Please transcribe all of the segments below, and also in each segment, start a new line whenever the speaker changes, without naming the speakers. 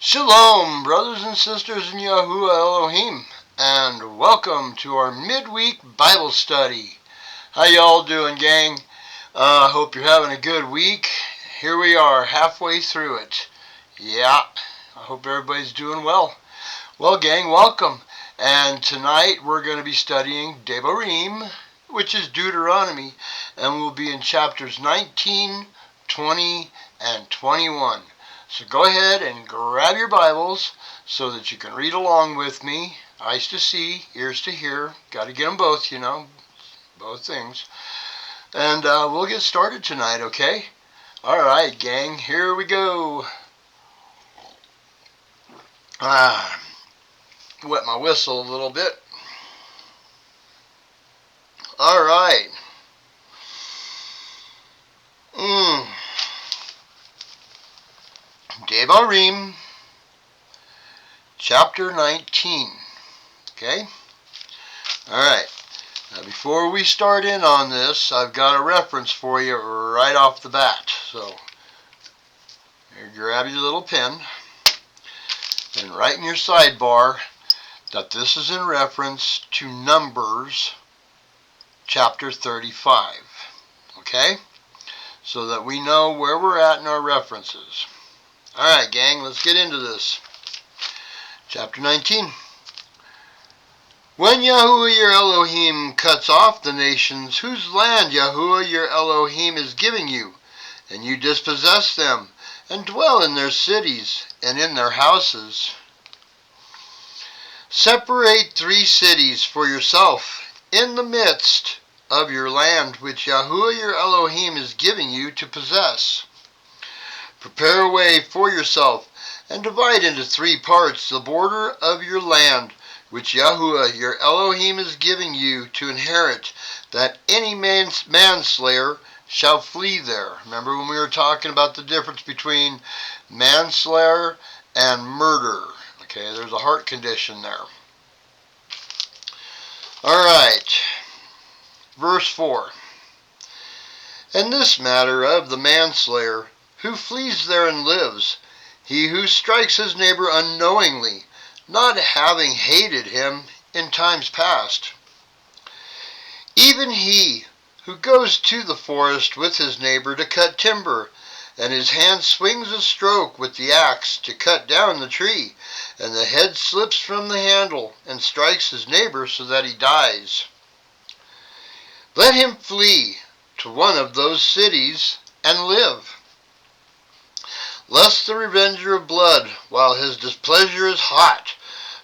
Shalom, brothers and sisters in Yahuwah Elohim, and welcome to our midweek Bible study. How y'all doing, gang? I hope you're having a good week. Here we are, halfway through it. Yeah, I hope everybody's doing well. Well, gang, welcome. And tonight we're going to be studying Debarim, which is Deuteronomy, and we'll be in chapters 19, 20, and 21. So go ahead and grab your Bibles so that you can read along with me. Eyes to see, ears to hear. Got to get them both, both things. And we'll get started tonight, okay? All right, gang, here we go. Wet my whistle a little bit. All right. Debarim, chapter 19. Okay? Alright. Now before we start in on this, I've got a reference for you right off the bat. So, here, grab your little pen and write in your sidebar that this is in reference to Numbers chapter 35. Okay? So that we know where we're at in our references. Alright, gang, let's get into this. Chapter 19. When Yahuwah your Elohim cuts off the nations whose land Yahuwah your Elohim is giving you, and you dispossess them, and dwell in their cities and in their houses, separate 3 cities for yourself in the midst of your land which Yahuwah your Elohim is giving you to possess. Prepare a way for yourself, and divide into 3 parts the border of your land, which Yahuwah your Elohim is giving you to inherit, that any manslayer shall flee there. Remember when we were talking about the difference between manslayer and murder? Okay, there's a heart condition there. Alright, verse 4. And this matter of the manslayer, who flees there and lives, he who strikes his neighbor unknowingly, not having hated him in times past. Even he who goes to the forest with his neighbor to cut timber, and his hand swings a stroke with the axe to cut down the tree, and the head slips from the handle and strikes his neighbor so that he dies. Let him flee to one of those cities and live, lest the revenger of blood, while his displeasure is hot,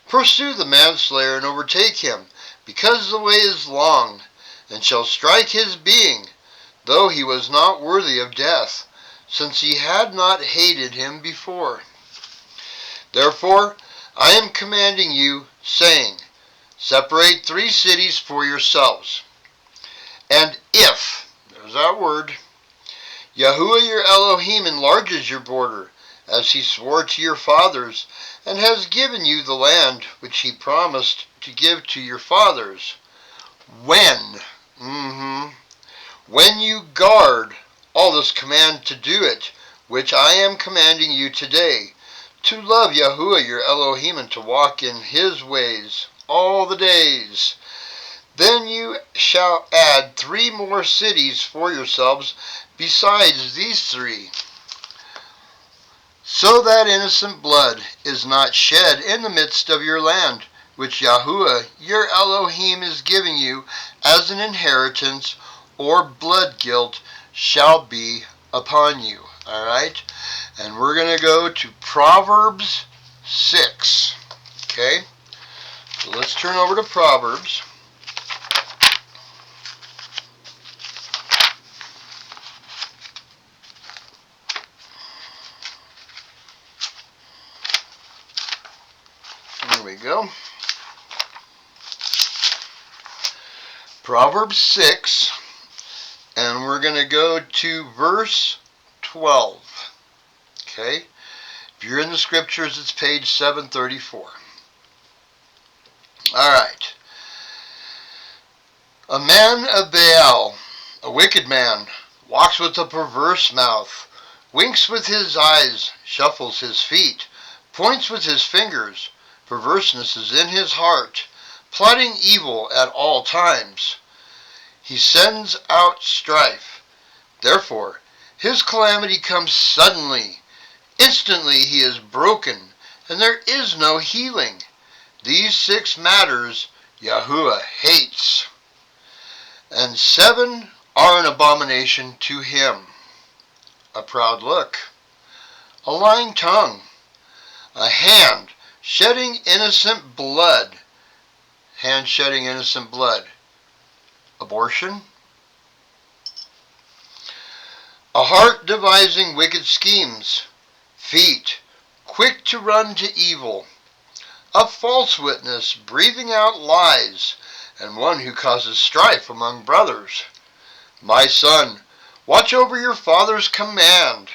pursue the manslayer and overtake him, because the way is long, and shall strike his being, though he was not worthy of death, since he had not hated him before. Therefore I am commanding you, saying, separate 3 cities for yourselves. And if, there's that word, Yahuwah your Elohim enlarges your border, as he swore to your fathers, and has given you the land which he promised to give to your fathers. When you guard all this command to do it, which I am commanding you today, to love Yahuwah your Elohim and to walk in his ways all the days, then you shall add 3 more cities for yourselves besides these 3, so that innocent blood is not shed in the midst of your land, which Yahuwah your Elohim is giving you as an inheritance, or blood guilt shall be upon you. Alright? And we're going to go to Proverbs 6. Okay? So let's turn over to Proverbs. There we go. Proverbs 6, and we're going to go to verse 12. Okay? If you're in the scriptures, it's page 734. Alright. A man of Baal, a wicked man, walks with a perverse mouth, winks with his eyes, shuffles his feet, points with his fingers. Perverseness is in his heart, plotting evil at all times. He sends out strife. Therefore, his calamity comes suddenly. Instantly he is broken, and there is no healing. These 6 matters Yahuwah hates, and 7 are an abomination to him: a proud look, a lying tongue, a hand shedding innocent blood, abortion, a heart devising wicked schemes, feet quick to run to evil, a false witness breathing out lies, and one who causes strife among brothers. My son, watch over your father's command,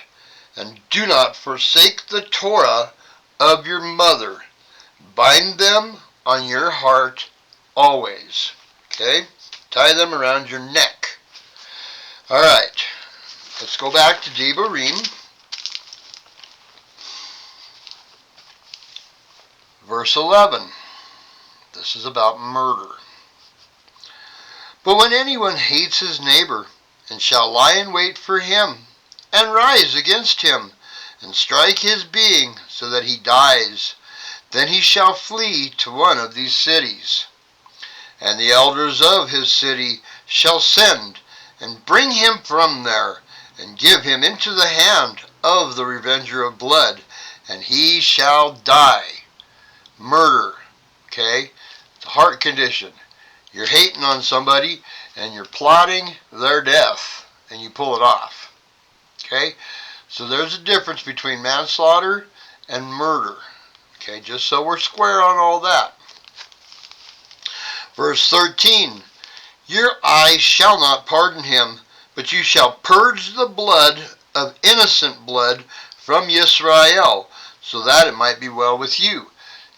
and do not forsake the Torah of your mother. Bind them on your heart always. Okay? Tie them around your neck. Alright, let's go back to Debarim. Verse 11. This is about murder. But when anyone hates his neighbor, and shall lie in wait for him, and rise against him, and strike his being, so that he dies, then he shall flee to one of these cities. And the elders of his city shall send, and bring him from there, and give him into the hand of the revenger of blood, and he shall die. Murder, okay? The heart condition. You're hating on somebody, and you're plotting their death, and you pull it off. Okay? So there's a difference between manslaughter and murder. Okay, just so we're square on all that. Verse 13. Your eye shall not pardon him, but you shall purge the blood of innocent blood from Yisrael, so that it might be well with you.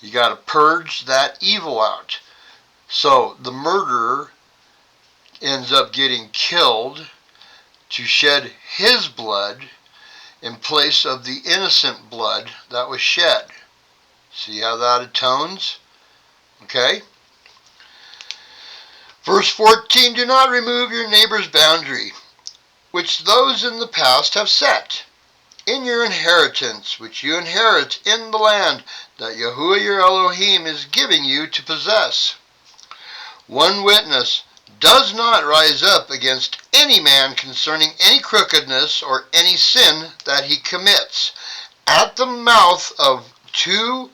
You got to purge that evil out. So the murderer ends up getting killed to shed his blood in place of the innocent blood that was shed. See how that atones? Okay? Verse 14, do not remove your neighbor's boundary, which those in the past have set, in your inheritance, which you inherit in the land that Yahuwah your Elohim is giving you to possess. One witness does not rise up against any man concerning any crookedness or any sin that he commits. At the mouth of 2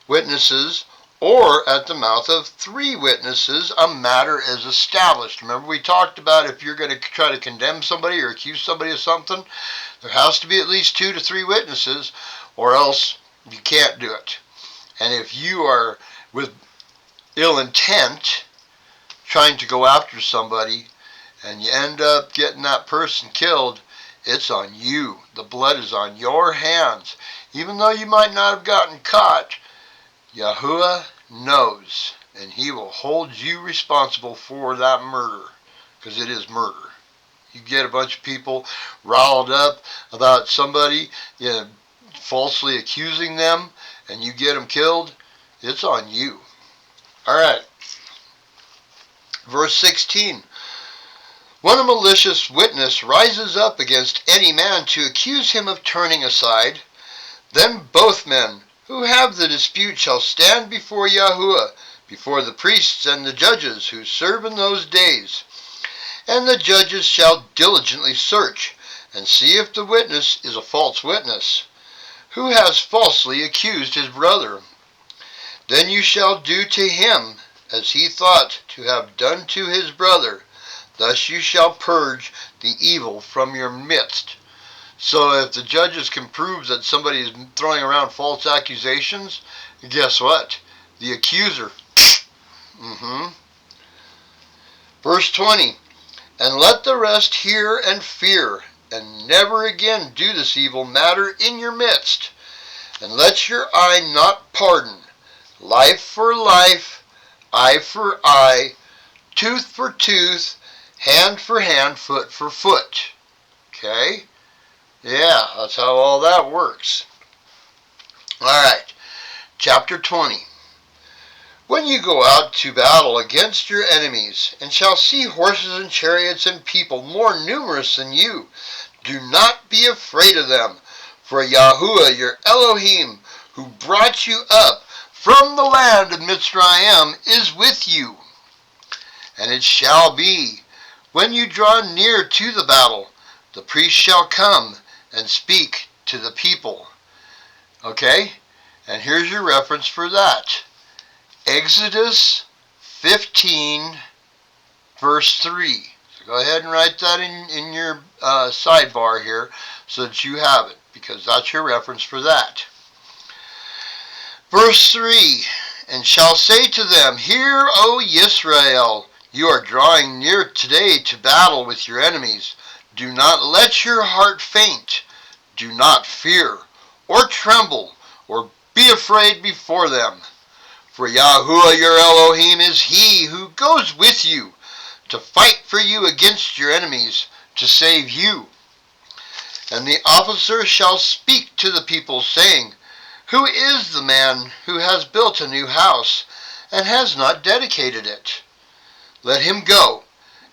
witnesses or at the mouth of 3 witnesses, a matter is established. Remember, we talked about if you're going to try to condemn somebody or accuse somebody of something, there has to be at least 2 to 3 witnesses, or else you can't do it. And if you are with ill intent trying to go after somebody and you end up getting that person killed, it's on you. The blood is on your hands. Even though you might not have gotten caught, Yahuwah knows, and he will hold you responsible for that murder, because it is murder. You get a bunch of people riled up about somebody, falsely accusing them, and you get them killed, it's on you. Alright. Verse 16. When a malicious witness rises up against any man to accuse him of turning aside, then both men who have the dispute shall stand before Yahuwah, before the priests and the judges who serve in those days. And the judges shall diligently search, and see if the witness is a false witness, who has falsely accused his brother. Then you shall do to him as he thought to have done to his brother. Thus you shall purge the evil from your midst. So if the judges can prove that somebody is throwing around false accusations, guess what? The accuser. Verse 20. And let the rest hear and fear, and never again do this evil matter in your midst. And let your eye not pardon. Life for life, eye for eye, tooth for tooth, hand for hand, foot for foot. Okay? Yeah, that's how all that works. Alright. Chapter 20. When you go out to battle against your enemies, and shall see horses and chariots and people more numerous than you, do not be afraid of them, for Yahuwah your Elohim, who brought you up from the land of Mitzrayim, is with you. And it shall be, when you draw near to the battle, the priest shall come and speak to the people. Okay? And here's your reference for that. Exodus 15, verse 3. So go ahead and write that in your sidebar here so that you have it, because that's your reference for that. Verse 3, and shall say to them, Hear, O Yisrael, you are drawing near today to battle with your enemies. Do not let your heart faint. Do not fear, or tremble, or be afraid before them. For Yahuwah your Elohim is he who goes with you to fight for you against your enemies, to save you. And the officer shall speak to the people, saying, Who is the man who has built a new house, and has not dedicated it? Let him go,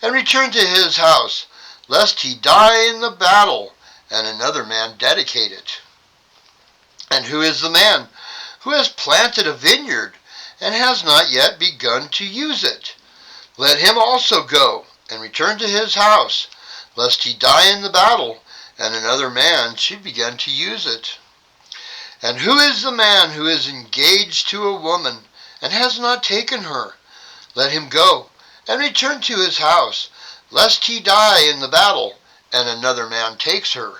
and return to his house, lest he die in the battle, and another man dedicate it. And who is the man who has planted a vineyard, and has not yet begun to use it? Let him also go, and return to his house, lest he die in the battle, and another man should begin to use it. And who is the man who is engaged to a woman, and has not taken her? Let him go, and return to his house, lest he die in the battle, and another man takes her.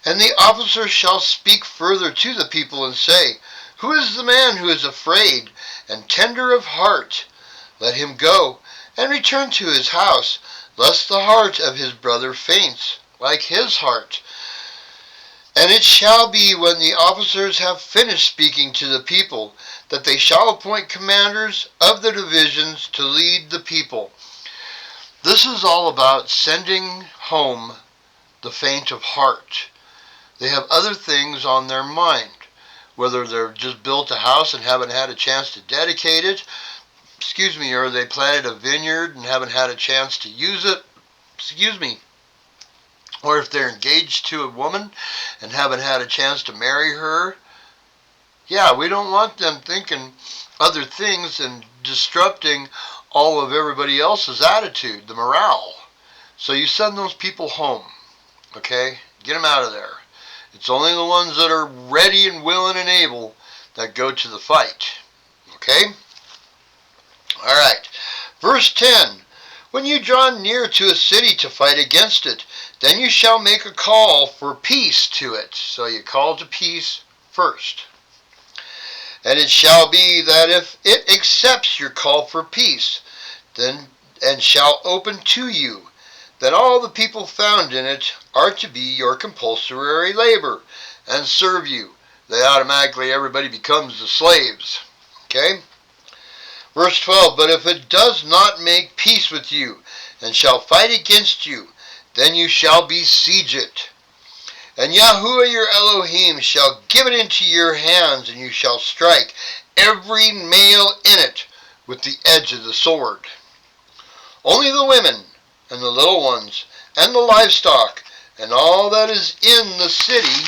And the officer shall speak further to the people, and say, Who is the man who is afraid and tender of heart? Let him go, and return to his house, lest the heart of his brother faints, like his heart. And it shall be, when the officers have finished speaking to the people, that they shall appoint commanders of the divisions to lead the people. This is all about sending home the faint of heart. They have other things on their mind, whether they've just built a house and haven't had a chance to dedicate it, or they planted a vineyard and haven't had a chance to use it, or if they're engaged to a woman and haven't had a chance to marry her. Yeah, we don't want them thinking other things and disrupting all of everybody else's attitude, the morale. So you send those people home, okay? Get them out of there. It's only the ones that are ready and willing and able that go to the fight, okay? All right, verse 10. When you draw near to a city to fight against it, then you shall make a call for peace to it. So you call to peace first. And it shall be that if it accepts your call for peace, then and shall open to you, then all the people found in it are to be your compulsory labor and serve you. They automatically, everybody becomes the slaves. Okay? Verse 12, But if it does not make peace with you, and shall fight against you, then you shall besiege it. And Yahuwah your Elohim shall give it into your hands, and you shall strike every male in it with the edge of the sword. Only the women, and the little ones, and the livestock, and all that is in the city,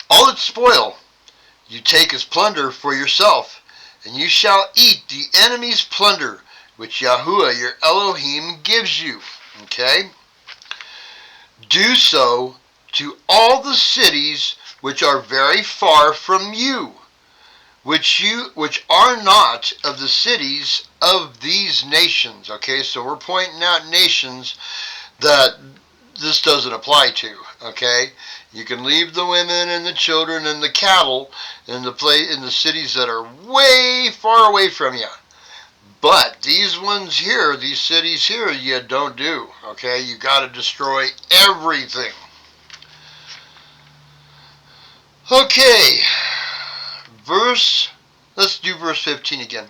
all its spoil, you take as plunder for yourself, and you shall eat the enemy's plunder, which Yahuwah your Elohim gives you. Okay? Do so to all the cities which are very far from you, which are not of the cities of these nations. Okay, so we're pointing out nations that this doesn't apply to. Okay, you can leave the women and the children and the cattle in the cities that are way far away from you. But these ones here, these cities here, you don't do. Okay, you got to destroy everything. Okay, let's do verse 15 again.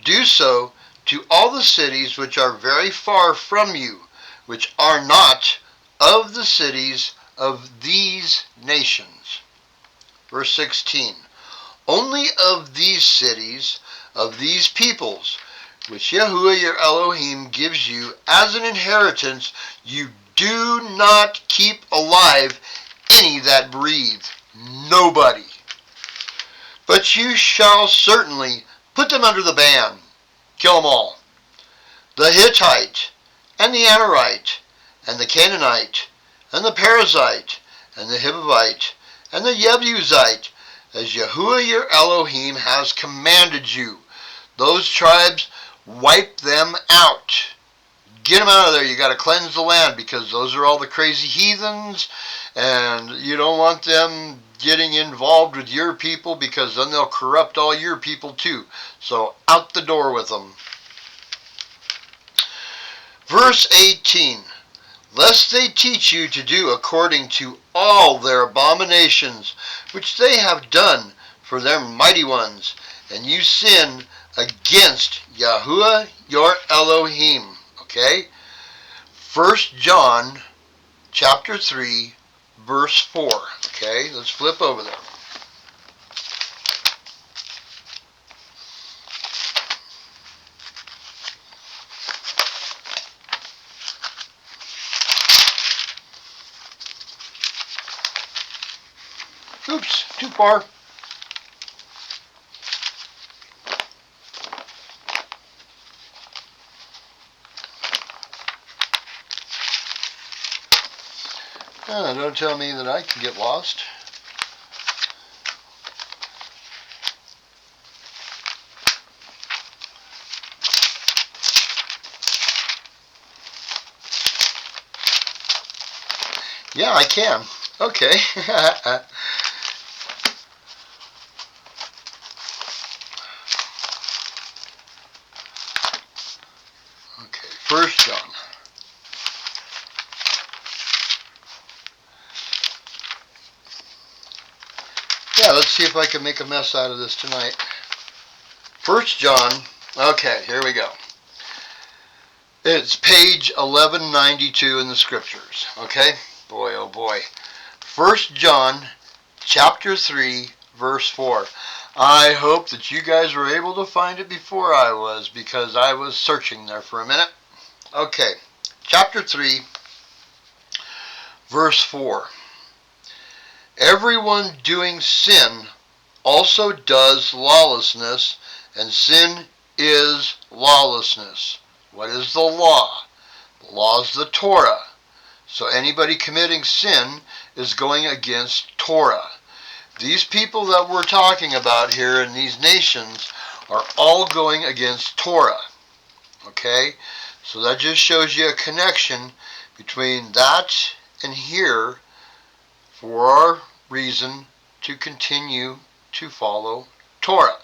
Do so to all the cities which are very far from you, which are not of the cities of these nations. Verse 16. Only of these cities, of these peoples, which Yahuwah your Elohim gives you as an inheritance, you do not keep alive any that breathe. Nobody. But you shall certainly put them under the ban. Kill them all. The Hittite, and the Amorite, and the Canaanite, and the Perizzite, and the Hivite, and the Jebusite, as Yahuwah your Elohim has commanded you. Those tribes, wipe them out. Get them out of there. You got to cleanse the land, because those are all the crazy heathens, and you don't want them getting involved with your people, because then they'll corrupt all your people too. So out the door with them. Verse 18. Lest they teach you to do according to all their abominations, which they have done for their mighty ones, and you sin against Yahuwah your Elohim. Okay? 1 John chapter 3, verse 4. Okay, let's flip over there. Oops, too far. Don't tell me that I can get lost. Yeah, I can. Okay. Okay, 1 John. Yeah, let's see if I can make a mess out of this tonight. 1 John. Okay, here we go. It's page 1192 in the scriptures. Okay? Boy, oh boy. 1 John chapter 3, verse 4. I hope that you guys were able to find it before I was, because I was searching there for a minute. Okay, chapter 3, verse 4. Everyone doing sin also does lawlessness, and sin is lawlessness. What is the law? The law is the Torah. So anybody committing sin is going against Torah. These people that we're talking about here in these nations are all going against Torah. Okay? So that just shows you a connection between that and here for our reason to continue to follow Torah.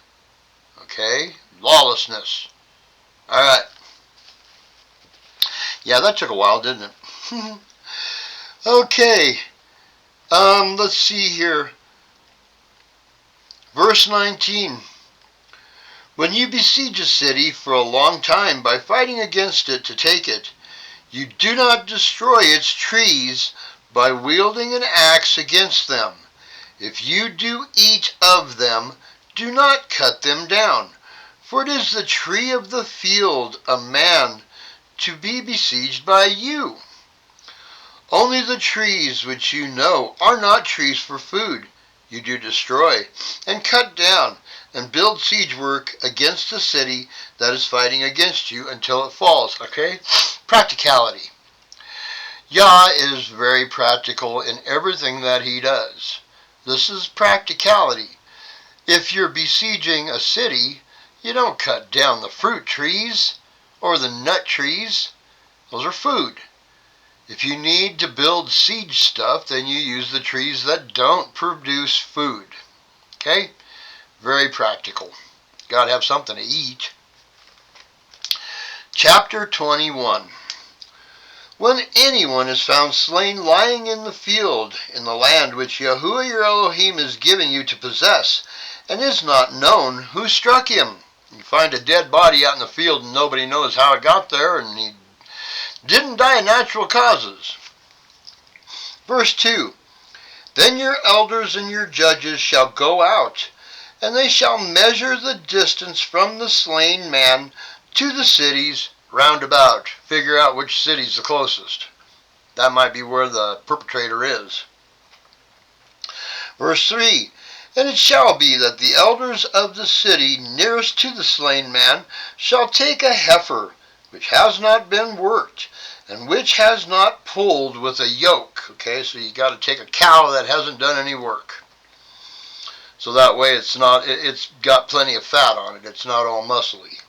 Okay? Lawlessness. Alright. Yeah, that took a while, didn't it? Okay. Let's see here. Verse 19. When you besiege a city for a long time by fighting against it to take it, you do not destroy its trees by wielding an axe against them. If you do eat of them, do not cut them down. For it is the tree of the field, a man, to be besieged by you. Only the trees which you know are not trees for food, you do destroy, and cut down, and build siege work against the city that is fighting against you until it falls. Okay? Practicality. Yah is very practical in everything that he does. This is practicality. If you're besieging a city, you don't cut down the fruit trees or the nut trees. Those are food. If you need to build siege stuff, then you use the trees that don't produce food. Okay? Very practical. Got to have something to eat. Chapter 21. When anyone is found slain lying in the field, in the land which Yahuwah your Elohim is giving you to possess, and is not known who struck him. You find a dead body out in the field and nobody knows how it got there, and he didn't die of natural causes. Verse 2. Then your elders and your judges shall go out, and they shall measure the distance from the slain man to the cities round about. Figure out which city's the closest. That might be where the perpetrator is. Verse 3, and it shall be that the elders of the city nearest to the slain man shall take a heifer which has not been worked, and which has not pulled with a yoke. Okay, so you got to take a cow that hasn't done any work. So that way it's got plenty of fat on it. It's not all muscly.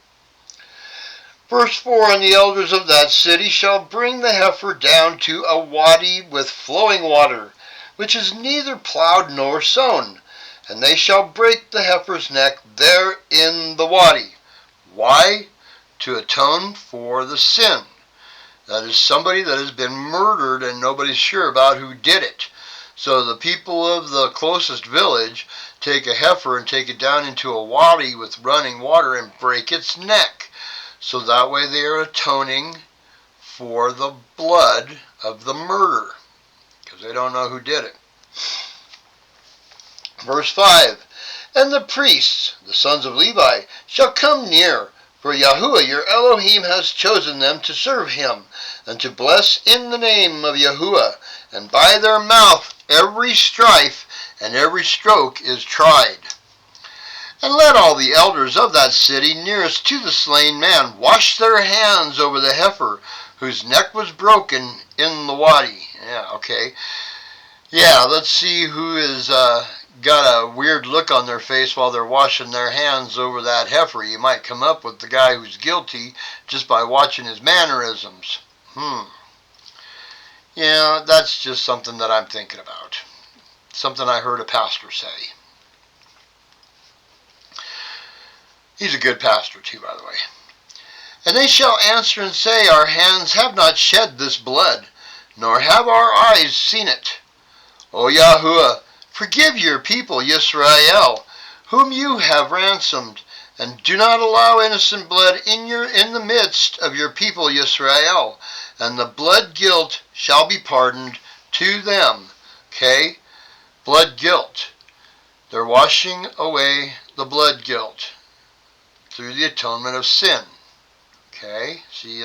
Verse 4, and the elders of that city shall bring the heifer down to a wadi with flowing water, which is neither plowed nor sown, and they shall break the heifer's neck there in the wadi. Why? To atone for the sin. That is somebody that has been murdered and nobody's sure about who did it. So the people of the closest village take a heifer and take it down into a wadi with running water and break its neck. So that way they are atoning for the blood of the murder, because they don't know who did it. Verse 5, and the priests, the sons of Levi, shall come near, for Yahuwah your Elohim has chosen them to serve him, and to bless in the name of Yahuwah, and by their mouth every strife and every stroke is tried. And let all the elders of that city nearest to the slain man wash their hands over the heifer, whose neck was broken in the wadi. Yeah, okay. Yeah, let's see who is got a weird look on their face while they're washing their hands over that heifer. You might come up with the guy who's guilty just by watching his mannerisms. Yeah, that's just something that I'm thinking about. Something I heard a pastor say. He's a good pastor too, by the way. And they shall answer and say, our hands have not shed this blood, nor have our eyes seen it. O Yahuwah, forgive your people Yisrael, whom you have ransomed, and do not allow innocent blood in the midst of your people Yisrael, and the blood guilt shall be pardoned to them. Okay? Blood guilt. They're washing away the blood guilt through the atonement of sin. Okay? See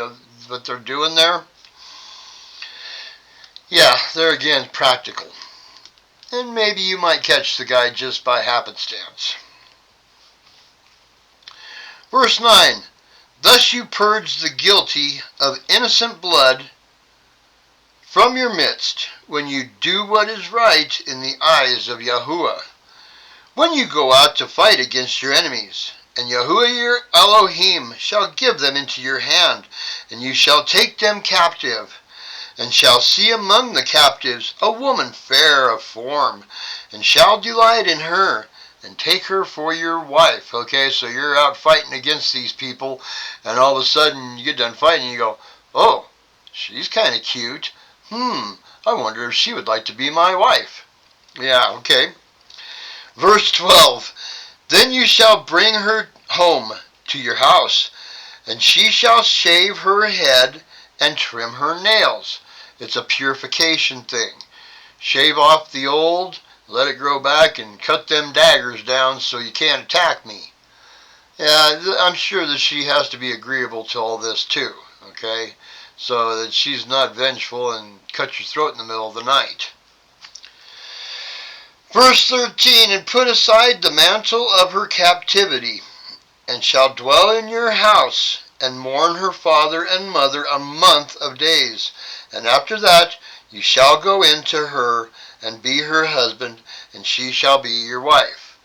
what they're doing there? Yeah, there again, practical. And maybe you might catch the guy just by happenstance. Verse 9, thus you purge the guilty of innocent blood from your midst, when you do what is right in the eyes of Yahuwah. When you go out to fight against your enemies, and Yahuwah your Elohim shall give them into your hand, and you shall take them captive, and shall see among the captives a woman fair of form, and shall delight in her, and take her for your wife. Okay, so you're out fighting against these people, and all of a sudden you get done fighting, and you go, oh, she's kind of cute. I wonder if she would like to be my wife. Yeah, okay. Verse 12, then you shall bring her home to your house, and she shall shave her head and trim her nails. It's a purification thing. Shave off the old, let it grow back, and cut them daggers down so you can't attack me. Yeah, I'm sure that she has to be agreeable to all this too, okay? So that she's not vengeful and cut your throat in the middle of the night. Verse 13, and put aside the mantle of her captivity, and shall dwell in your house, and mourn her father and mother a month of days. And after that you shall go in to her, and be her husband, and she shall be your wife.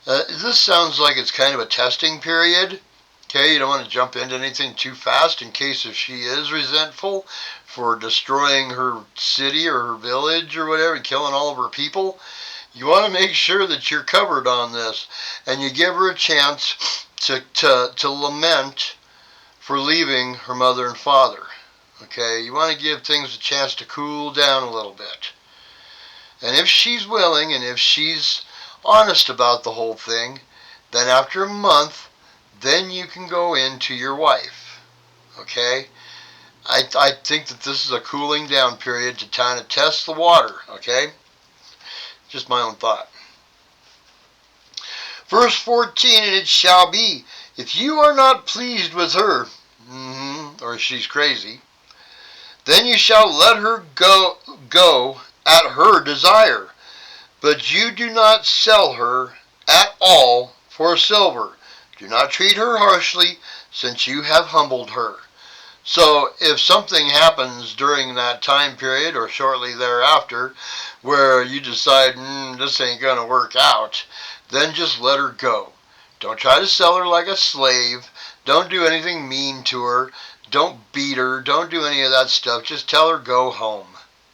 This sounds like it's kind of a testing period. Okay, you don't want to jump into anything too fast in case if she is resentful for destroying her city or her village or whatever, and killing all of her people. You want to make sure that you're covered on this, and you give her a chance to lament for leaving her mother and father. Okay, you want to give things a chance to cool down a little bit. And if she's willing, and if she's honest about the whole thing, then after a month, then you can go into your wife. Okay? I think that this is a cooling down period to kind of test the water. Okay? Just my own thought. Verse 14, and it shall be, if you are not pleased with her, or she's crazy, then you shall let her go at her desire. But you do not sell her at all for silver. Do not treat her harshly, since you have humbled her. So if something happens during that time period or shortly thereafter where you decide, this ain't going to work out, then just let her go. Don't try to sell her like a slave. Don't do anything mean to her. Don't beat her. Don't do any of that stuff. Just tell her go home.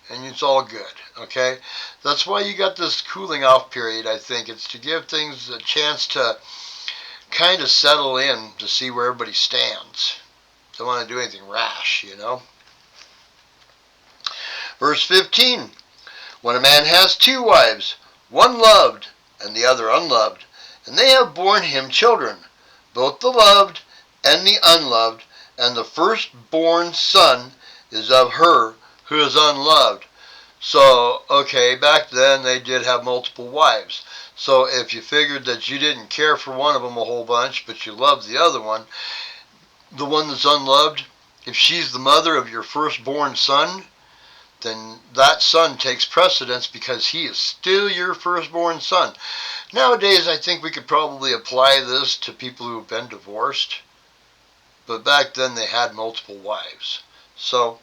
And it's all good, okay? That's why you got this cooling off period, I think. It's to give things a chance to kind of settle in to see where everybody stands. Don't want to do anything rash, Verse 15, when a man has two wives, one loved and the other unloved, and they have borne him children, both the loved and the unloved, and the firstborn son is of her who is unloved. So, okay, back then they did have multiple wives. So if you figured that you didn't care for one of them a whole bunch, but you loved the other one, the one that's unloved, if she's the mother of your firstborn son, then that son takes precedence because he is still your firstborn son. Nowadays, I think we could probably apply this to people who have been divorced, but back then they had multiple wives. So,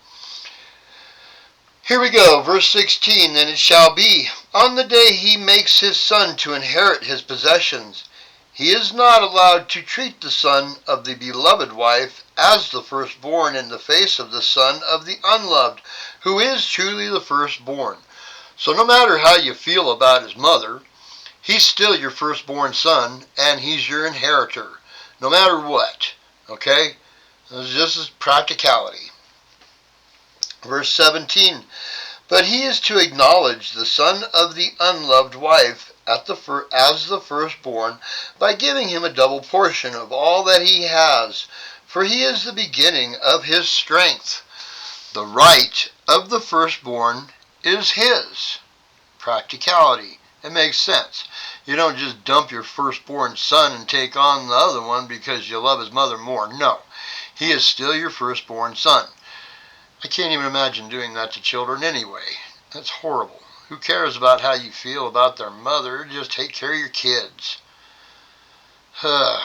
here we go, verse 16, and it shall be, on the day he makes his son to inherit his possessions, he is not allowed to treat the son of the beloved wife as the firstborn in the face of the son of the unloved, who is truly the firstborn. So no matter how you feel about his mother, he's still your firstborn son, and he's your inheritor, no matter what, okay? This is practicality. Verse 17, but he is to acknowledge the son of the unloved wife as the firstborn by giving him a double portion of all that he has, for he is the beginning of his strength. The right of the firstborn is his. Practicality. It makes sense. You don't just dump your firstborn son and take on the other one because you love his mother more. No. He is still your firstborn son. I can't even imagine doing that to children anyway. That's horrible. Who cares about how you feel about their mother? Just take care of your kids. Of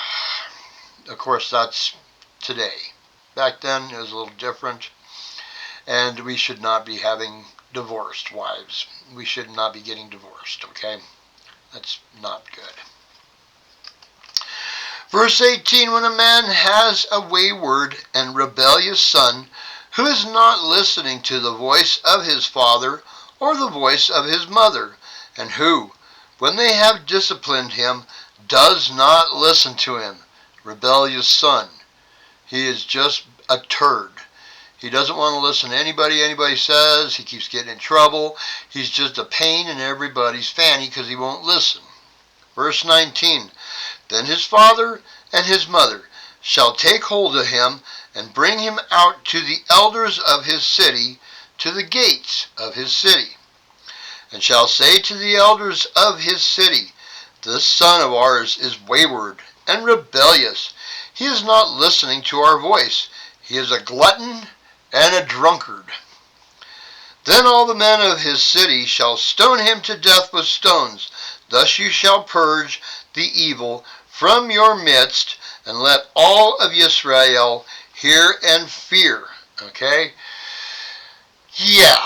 course, that's today. Back then, it was a little different. And we should not be having divorced wives. We should not be getting divorced, okay? That's not good. Verse 18, when a man has a wayward and rebellious son who is not listening to the voice of his father or the voice of his mother, and who, when they have disciplined him, does not listen to him, rebellious son, he is just a turd. He doesn't want to listen to anybody says. He keeps getting in trouble. He's just a pain in everybody's fanny because he won't listen. Verse 19, then his father and his mother shall take hold of him and bring him out to the elders of his city, to the gates of his city, and shall say to the elders of his city, this son of ours is wayward and rebellious. He is not listening to our voice. He is a glutton and a drunkard. Then all the men of his city shall stone him to death with stones. Thus you shall purge the evil from your midst, and let all of Israel hear and fear. Okay? Yeah.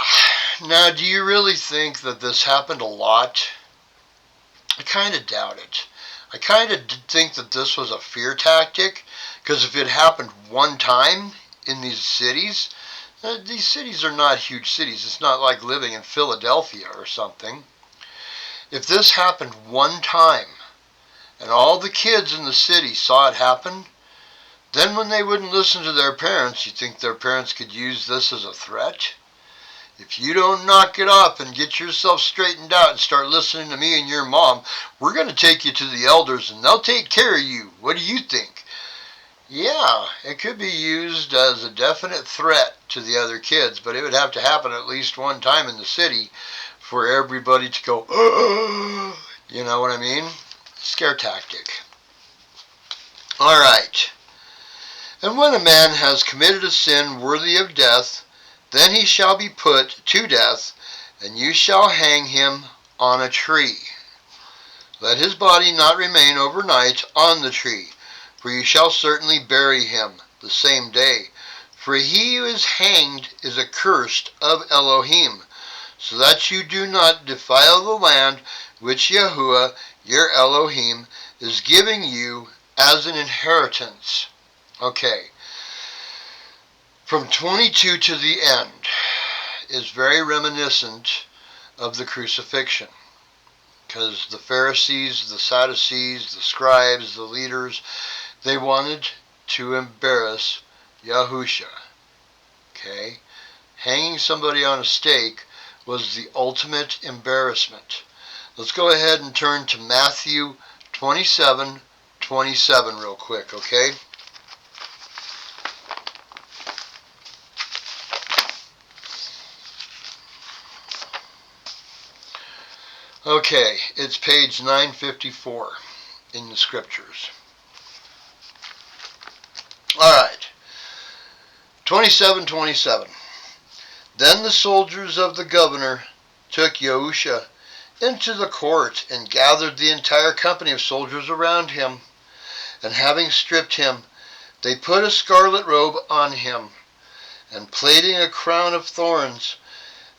Now, do you really think that this happened a lot? I kind of doubt it. I kind of think that this was a fear tactic, because if it happened one time in these cities are not huge cities. It's not like living in Philadelphia or something. If this happened one time, and all the kids in the city saw it happen, then when they wouldn't listen to their parents, you think their parents could use this as a threat? If you don't knock it up and get yourself straightened out and start listening to me and your mom, we're going to take you to the elders and they'll take care of you. What do you think? Yeah, it could be used as a definite threat to the other kids, but it would have to happen at least one time in the city for everybody to go, oh, you know what I mean? Scare tactic. All right. And when a man has committed a sin worthy of death, then he shall be put to death, and you shall hang him on a tree. Let his body not remain overnight on the tree, for you shall certainly bury him the same day. For he who is hanged is accursed of Elohim, so that you do not defile the land which Yahuwah, your Elohim, is giving you as an inheritance. Okay. From 22 to the end is very reminiscent of the crucifixion. Because the Pharisees, the Sadducees, the scribes, the leaders, they wanted to embarrass Yahusha. Okay? Hanging somebody on a stake was the ultimate embarrassment. Let's go ahead and turn to Matthew 27:27 real quick, okay? Okay, it's page 954 in the scriptures. Alright, 27:27. Then the soldiers of the governor took Yahusha into the court and gathered the entire company of soldiers around him. And having stripped him, they put a scarlet robe on him, and plaiting a crown of thorns,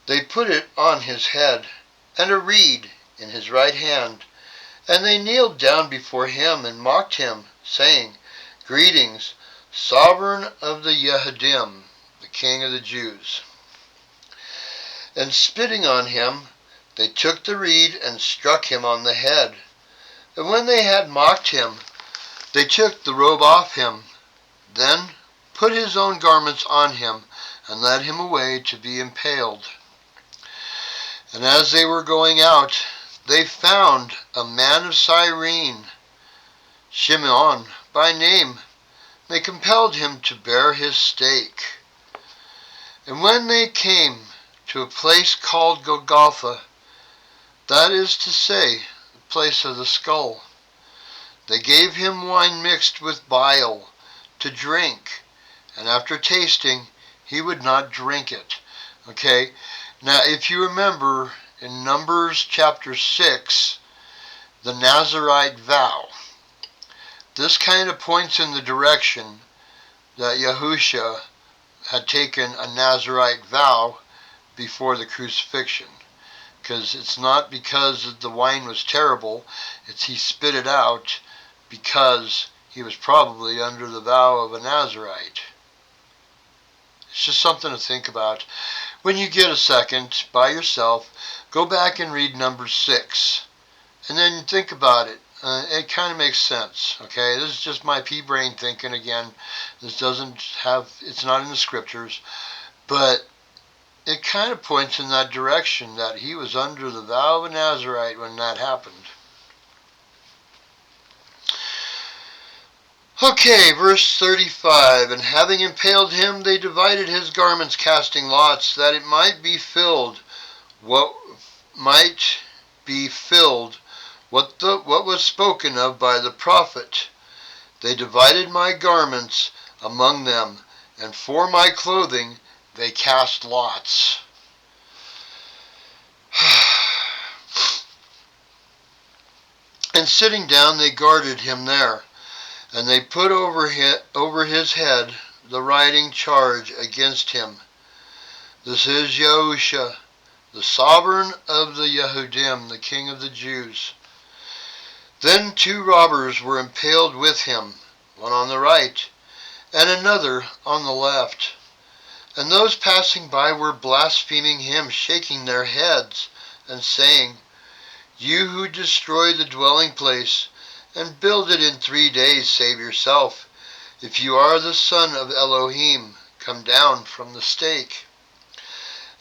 they put it on his head, and a reed in his right hand. And they kneeled down before him and mocked him, saying, Greetings, sovereign of the Yehudim, the king of the Jews. And spitting on him, they took the reed and struck him on the head. And when they had mocked him, they took the robe off him, then put his own garments on him, and led him away to be impaled. And as they were going out, they found a man of Cyrene, Shimon by name. They compelled him to bear his stake. And when they came to a place called Golgotha, that is to say, the place of the skull, they gave him wine mixed with bile to drink, and after tasting, he would not drink it. Okay, now if you remember in Numbers chapter 6, the Nazirite vow, this kind of points in the direction that Yahusha had taken a Nazirite vow before the crucifixion. Because it's not because the wine was terrible, it's he spit it out because he was probably under the vow of a Nazirite. It's just something to think about. When you get a second, by yourself, go back and read Numbers 6. And then think about it. It kind of makes sense, okay? This is just my pea brain thinking again. This doesn't have, it's not in the scriptures, but it kind of points in that direction that he was under the vow of a Nazirite when that happened. Okay, verse 35. And having impaled him, they divided his garments, casting lots, that it might be filled what was spoken of by the prophet. They divided my garments among them, and for my clothing they cast lots. And sitting down, they guarded him there, and they put over his head the writing charge against him. This is Yahusha, the sovereign of the Yehudim, the king of the Jews. Then 2 robbers were impaled with him, one on the right, and another on the left. And those passing by were blaspheming him, shaking their heads, and saying, You who destroy the dwelling place, and build it in 3 days, save yourself. If you are the son of Elohim, come down from the stake.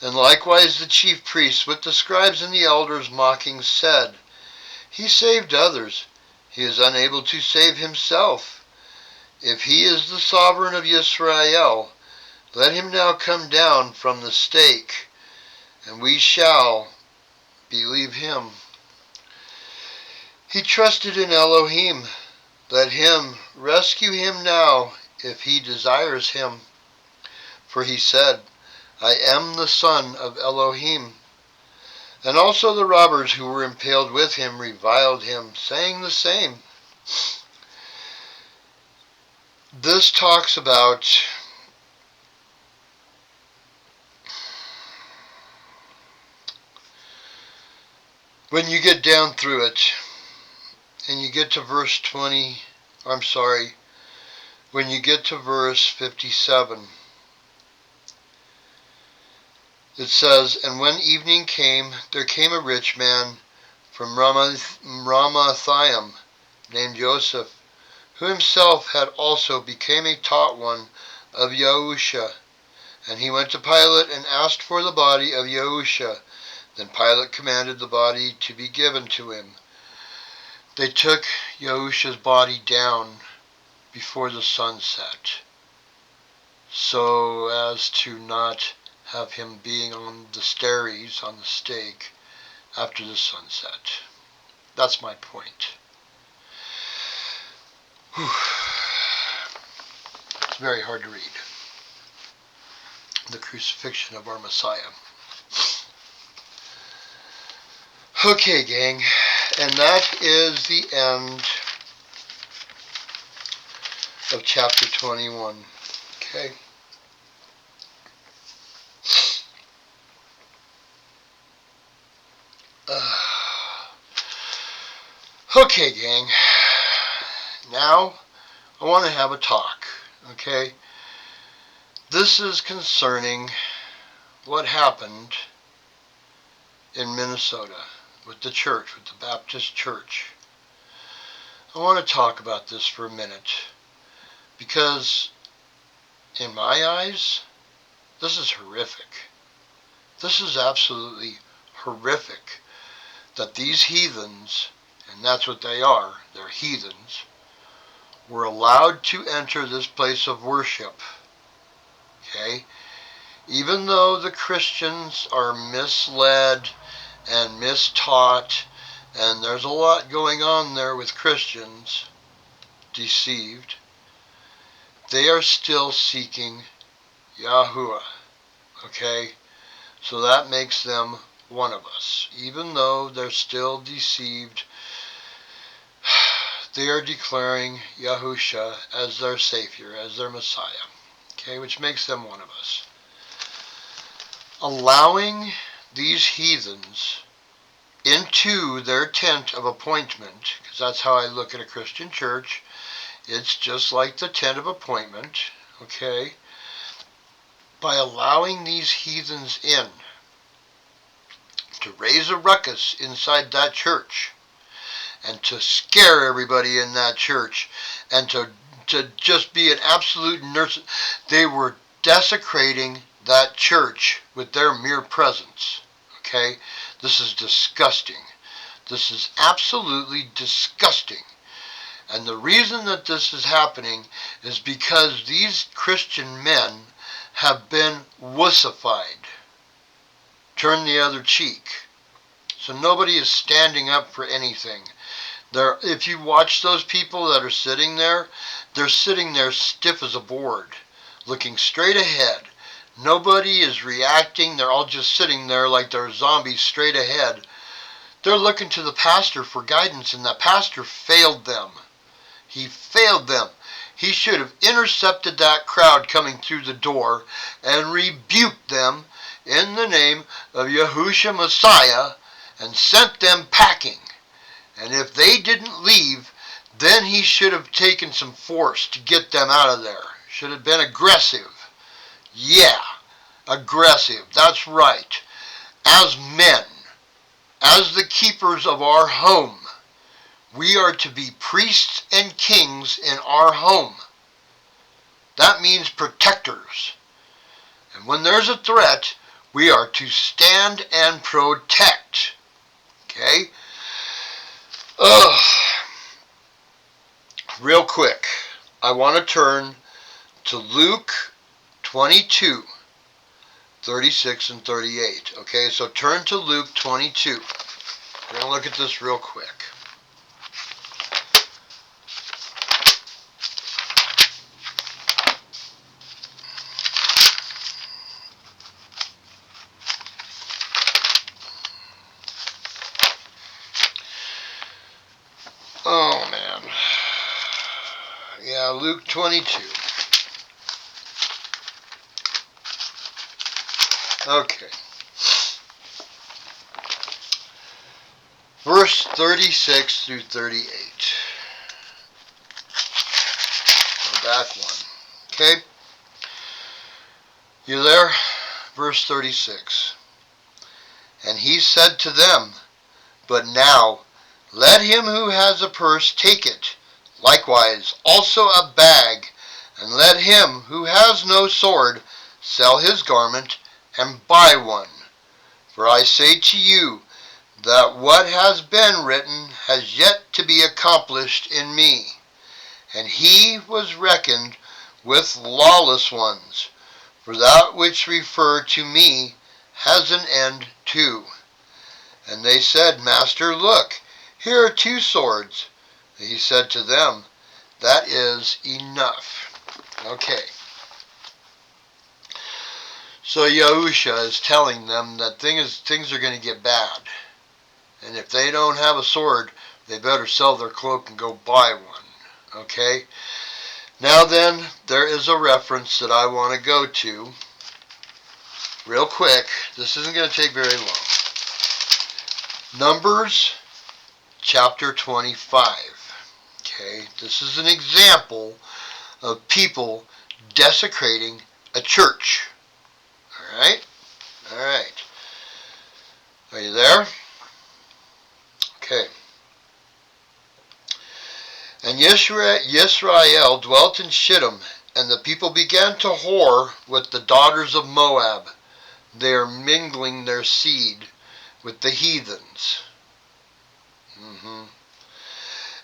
And likewise the chief priests with the scribes and the elders mocking said, He saved others, he is unable to save himself. If he is the sovereign of Yisrael, let him now come down from the stake, and we shall believe him. He trusted in Elohim. Let him rescue him now if he desires him. For he said, I am the son of Elohim. And also the robbers who were impaled with him reviled him, saying the same. This talks about when you get down through it and you get to verse 20, when you get to verse 57, it says, And when evening came, there came a rich man from Ramathaim named Joseph, who himself had also become a taught one of Yahusha. And he went to Pilate and asked for the body of Yahusha. Then Pilate commanded the body to be given to him. They took Yahusha's body down before the sun set, so as to not have him being on the stairs, on the stake, after the sunset. That's my point. Whew. It's very hard to read. The crucifixion of our Messiah. Okay, gang, and that is the end of chapter 21. Okay. Okay, gang. Now, I want to have a talk, okay? This is concerning what happened in Minnesota with the church, with the Baptist church. I want to talk about this for a minute because, in my eyes, this is horrific. This is absolutely horrific that these heathens, and that's what they are, they're heathens, were allowed to enter this place of worship. Okay? Even though the Christians are misled and mistaught, and there's a lot going on there with Christians, deceived, they are still seeking Yahuwah. Okay? So that makes them one of us. Even though they're still deceived, they are declaring Yahusha as their Savior, as their Messiah. Okay, which makes them one of us. Allowing these heathens into their tent of appointment, because that's how I look at a Christian church, it's just like the tent of appointment, okay? By allowing these heathens in to raise a ruckus inside that church and to scare everybody in that church and to just be an absolute nurse. They were desecrating that church with their mere presence. Okay? This is disgusting. This is absolutely disgusting. And the reason that this is happening is because these Christian men have been wussified. Turn the other cheek. So nobody is standing up for anything. If you watch those people that are sitting there, they're sitting there stiff as a board, looking straight ahead. Nobody is reacting. They're all just sitting there like they're zombies straight ahead. They're looking to the pastor for guidance, and the pastor failed them. He failed them. He should have intercepted that crowd coming through the door and rebuked them in the name of Yahushua Messiah and sent them packing. And if they didn't leave, then he should have taken some force to get them out of there. Should have been aggressive. Yeah, aggressive. That's right. As men, as the keepers of our home, we are to be priests and kings in our home. That means protectors. And when there's a threat, we are to stand and protect. Okay? Real quick, I want to turn to Luke 22. 36 and 38. Okay, so turn to Luke 22. We're going to look at this real quick. Oh, man. Yeah, Luke 22. Okay. Verse 36 through 38. Go back one. Okay? You there? Verse 36. And he said to them, But now, let him who has a purse take it, likewise also a bag, and let him who has no sword sell his garment and buy one. For I say to you, that what has been written has yet to be accomplished in me. And he was reckoned with lawless ones, for that which referred to me has an end too. And they said, Master, look, here are 2 swords. And he said to them, That is enough. Okay. So Yahusha is telling them that things are going to get bad. And if they don't have a sword, they better sell their cloak and go buy one. Okay? Now then, there is a reference that I want to go to real quick. This isn't going to take very long. Numbers chapter 25. Okay? This is an example of people desecrating a church. Alright? Alright. Are you there? Okay. And Yisrael dwelt in Shittim, and the people began to whore with the daughters of Moab. They are mingling their seed with the heathens.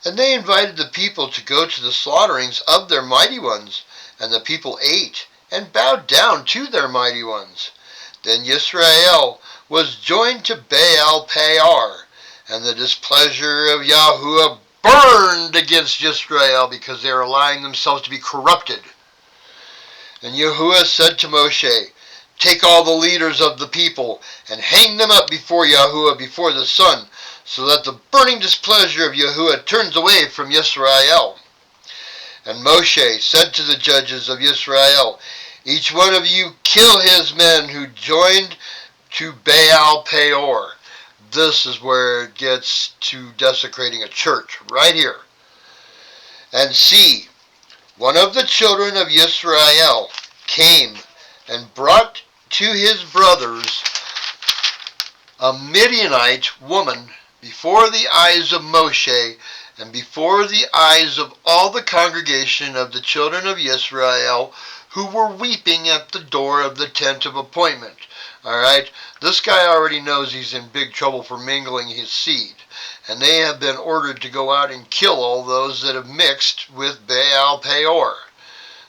And they invited the people to go to the slaughterings of their mighty ones, and the people ate and bowed down to their mighty ones. Then Yisrael was joined to Baal Peor, and the displeasure of Yahuwah burned against Yisrael because they were allowing themselves to be corrupted. And Yahuwah said to Moshe, Take all the leaders of the people and hang them up before Yahuwah, before the sun, so that the burning displeasure of Yahuwah turns away from Yisrael. And Moshe said to the judges of Yisrael, Each one of you kill his men who joined to Baal Peor. This is where it gets to desecrating a church, right here. And see, one of the children of Yisrael came and brought to his brothers a Midianite woman before the eyes of Moshe and before the eyes of all the congregation of the children of Yisrael, who were weeping at the door of the tent of appointment. Alright, this guy already knows he's in big trouble for mingling his seed, and they have been ordered to go out and kill all those that have mixed with Baal Peor.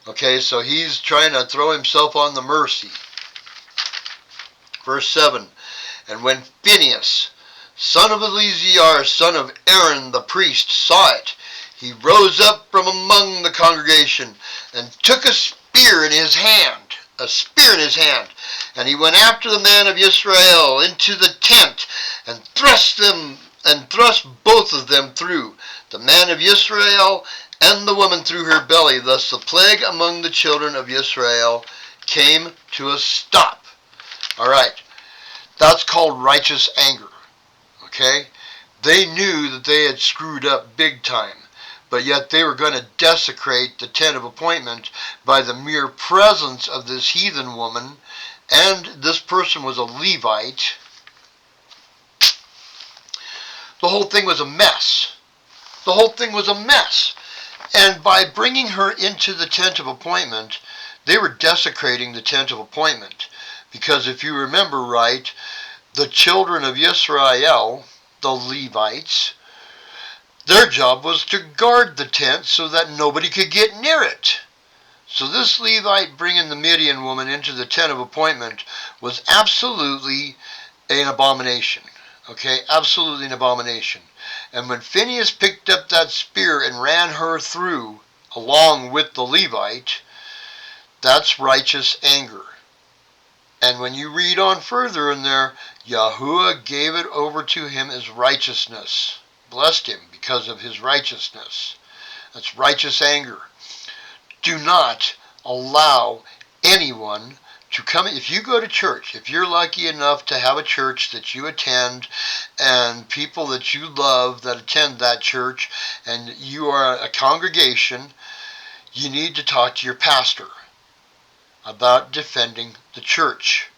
Okay, so he's trying to throw himself on the mercy. Verse 7, And when Phinehas, son of Eleazar, son of Aaron the priest, saw it, he rose up from among the congregation and took a spear in his hand, and he went after the man of Israel into the tent and thrust both of them through, the man of Israel and the woman through her belly. Thus the plague among the children of Israel came to a stop. Alright, that's called righteous anger. Okay? They knew that they had screwed up big time, but yet they were going to desecrate the tent of appointment by the mere presence of this heathen woman, and this person was a Levite. The whole thing was a mess. The whole thing was a mess. And by bringing her into the tent of appointment, they were desecrating the tent of appointment. Because if you remember right, the children of Yisrael, the Levites, their job was to guard the tent so that nobody could get near it. So this Levite bringing the Midian woman into the tent of appointment was absolutely an abomination. Okay, absolutely an abomination. And when Phinehas picked up that spear and ran her through along with the Levite, that's righteous anger. And when you read on further in there, Yahuwah gave it over to him as righteousness. Blessed him because of his righteousness. That's righteous anger. Do not allow anyone to come. If you go to church, if you're lucky enough to have a church that you attend and people that you love that attend that church and you are a congregation, you need to talk to your pastor about defending the church.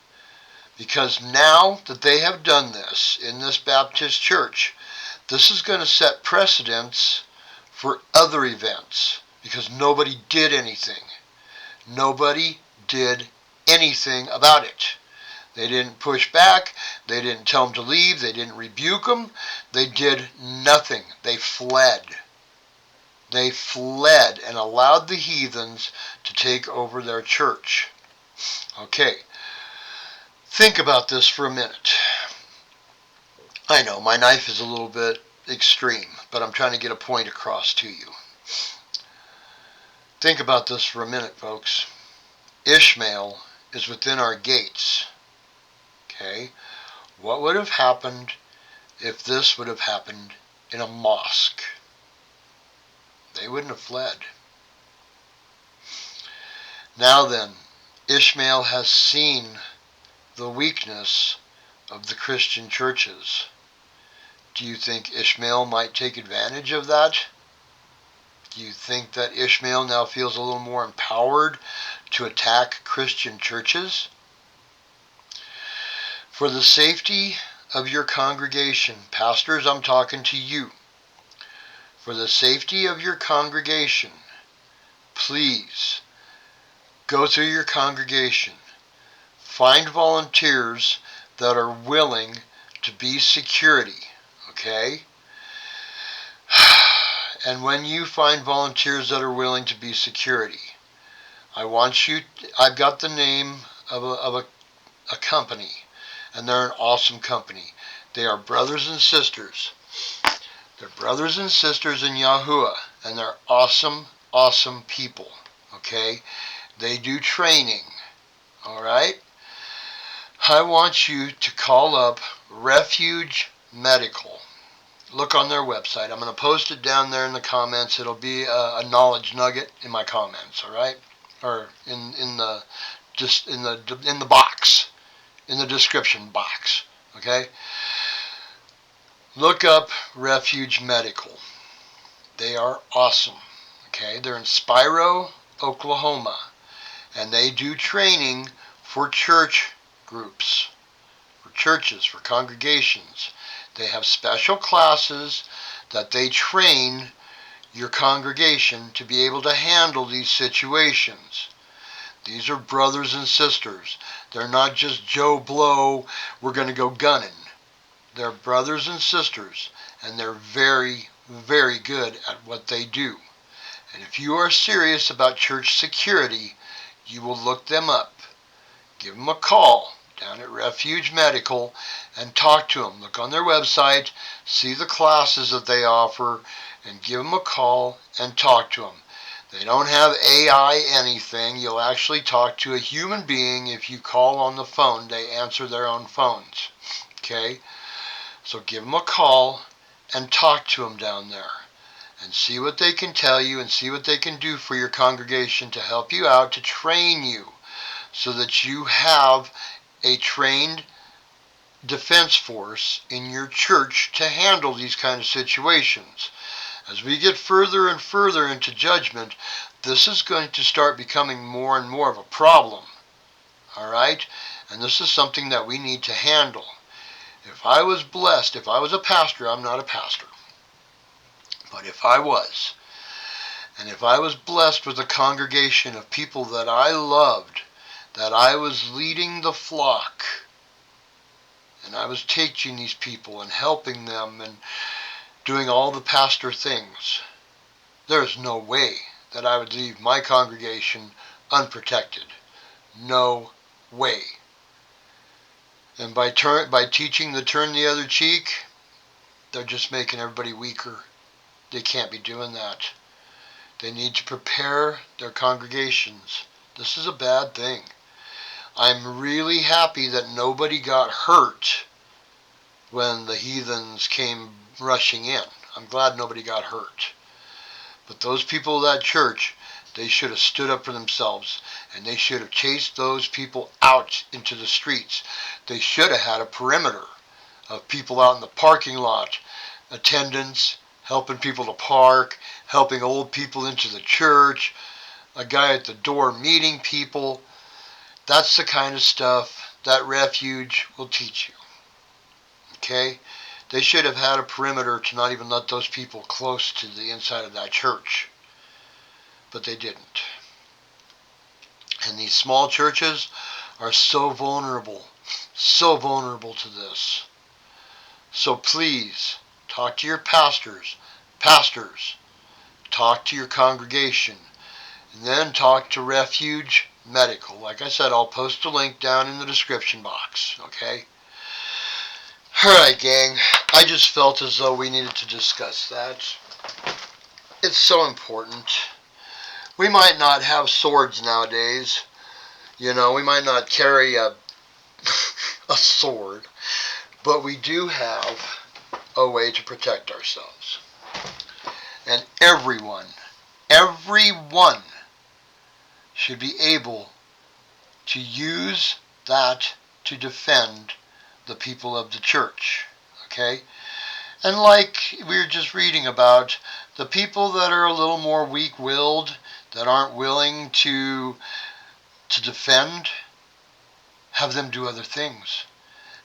Because now that they have done this in this Baptist church, this is going to set precedents for other events. Because nobody did anything. Nobody did anything about it. They didn't push back. They didn't tell them to leave. They didn't rebuke them. They did nothing. They fled. They fled and allowed the heathens to take over their church. Okay. Think about this for a minute. I know my knife is a little bit extreme, but I'm trying to get a point across to you. Think about this for a minute, folks. Ishmael is within our gates. Okay? What would have happened if this would have happened in a mosque? They wouldn't have fled. Now then, Ishmael has seen the weakness of the Christian churches. Do you think Ishmael might take advantage of that? Do you think that Ishmael now feels a little more empowered to attack Christian churches? For the safety of your congregation, pastors, I'm talking to you. For the safety of your congregation, please go through your congregation. Find volunteers that are willing to be security, okay? And when you find volunteers that are willing to be security, I've got the name of a company, and they're an awesome company. They are brothers and sisters. They're brothers and sisters in Yahuwah, and they're awesome, awesome people, okay? They do training, all right? I want you to call up Refuge Medical. Look on their website. I'm going to post it down there in the comments. It'll be a knowledge nugget in my comments, all right? Or in the box, in the description box, okay? Look up Refuge Medical. They are awesome, okay? They're in Spiro, Oklahoma, and they do training for church groups, for churches, for congregations. They have special classes that they train your congregation to be able to handle these situations. These are brothers and sisters. They're not just Joe Blow, we're going to go gunning. They're brothers and sisters, and they're very, very good at what they do. And if you are serious about church security, you will look them up. Give them a call down at Refuge Medical and talk to them. Look on their website, see the classes that they offer, and give them a call and talk to them. They don't have AI anything. You'll actually talk to a human being. If you call on the phone, they answer their own phones. Okay? So give them a call and talk to them down there and see what they can tell you and see what they can do for your congregation to help you out, to train you so that you have a trained defense force in your church to handle these kind of situations. As we get further and further into judgment, this is going to start becoming more and more of a problem. All right? And this is something that we need to handle. If I was blessed, if I was a pastor, I'm not a pastor, but if I was, and if I was blessed with a congregation of people that I loved, that I was leading the flock, and I was teaching these people and helping them and doing all the pastor things, there's no way that I would leave my congregation unprotected. No way. And by teaching the turn the other cheek, they're just making everybody weaker. They can't be doing that. They need to prepare their congregations. This is a bad thing. I'm really happy that nobody got hurt when the heathens came rushing in. I'm glad nobody got hurt. But those people of that church, they should have stood up for themselves, and they should have chased those people out into the streets. They should have had a perimeter of people out in the parking lot, attendants, helping people to park, helping old people into the church, a guy at the door meeting people. That's the kind of stuff that refuge will teach you. Okay? They should have had a perimeter to not even let those people close to the inside of that church. But they didn't. And these small churches are so vulnerable to this. So please, talk to your pastors, talk to your congregation, and then talk to Refuge Medical. Like I said, I'll post a link down in the description box, okay? Alright, gang, I just felt as though we needed to discuss that. It's so important. We might not have swords nowadays. You know, we might not carry a sword, but we do have a way to protect ourselves. And everyone should be able to use that to defend the people of the church. Okay? And like we were just reading about, the people that are a little more weak-willed, that aren't willing to defend, have them do other things.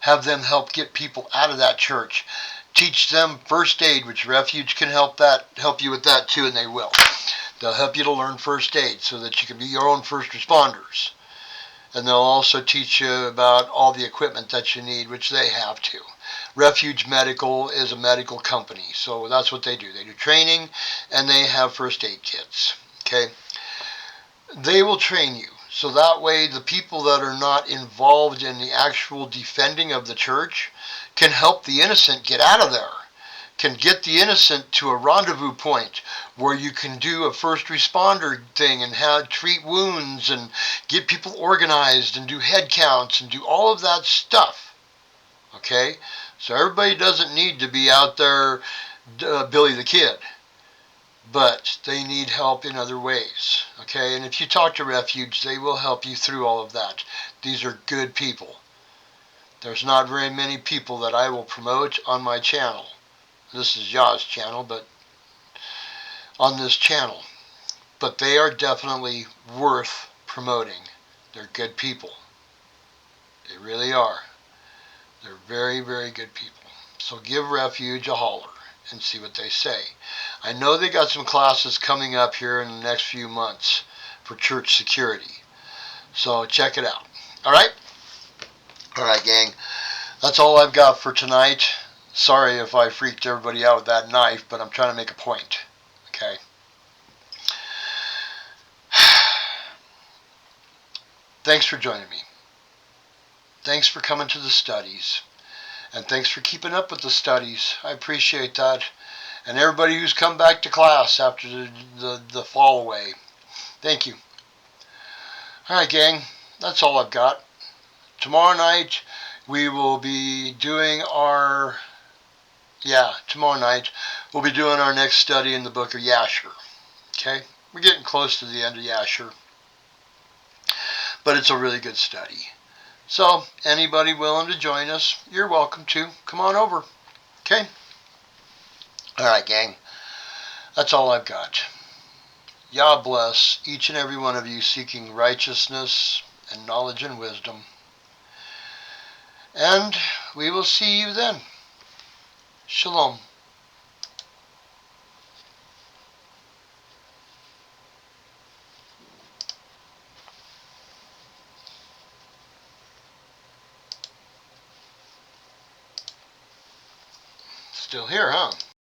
Have them help get people out of that church. Teach them first aid, which Refuge can help you with that too, and they will. They'll help you to learn first aid so that you can be your own first responders. And they'll also teach you about all the equipment that you need, which they have to. Refuge Medical is a medical company, so that's what they do. They do training, and they have first aid kits. Okay? They will train you, so that way the people that are not involved in the actual defending of the church can help the innocent get out of there, can get the innocent to a rendezvous point where you can do a first responder thing and treat wounds and get people organized and do head counts and do all of that stuff. Okay? So everybody doesn't need to be out there Billy the Kid, but they need help in other ways. Okay? And if you talk to Refuge, they will help you through all of that. These are good people. There's not very many people that I will promote on my channel. This is Yah's channel, but on this channel. But they are definitely worth promoting. They're good people. They really are. They're very, very good people. So give Refuge a holler and see what they say. I know they got some classes coming up here in the next few months for church security. So check it out. Alright? Alright, gang. That's all I've got for tonight. Sorry if I freaked everybody out with that knife, but I'm trying to make a point. Okay? Thanks for joining me. Thanks for coming to the studies. And thanks for keeping up with the studies. I appreciate that. And everybody who's come back to class after the fall away. Thank you. Alright, gang. That's all I've got. Tomorrow night, we will be doing tomorrow night, we'll be doing our next study in the book of Yasher. Okay? We're getting close to the end of Yasher. But it's a really good study. So, anybody willing to join us, you're welcome to. Come on over. Okay? Alright, gang. That's all I've got. Yah bless each and every one of you seeking righteousness and knowledge and wisdom. And we will see you then. Shalom. Still here, huh?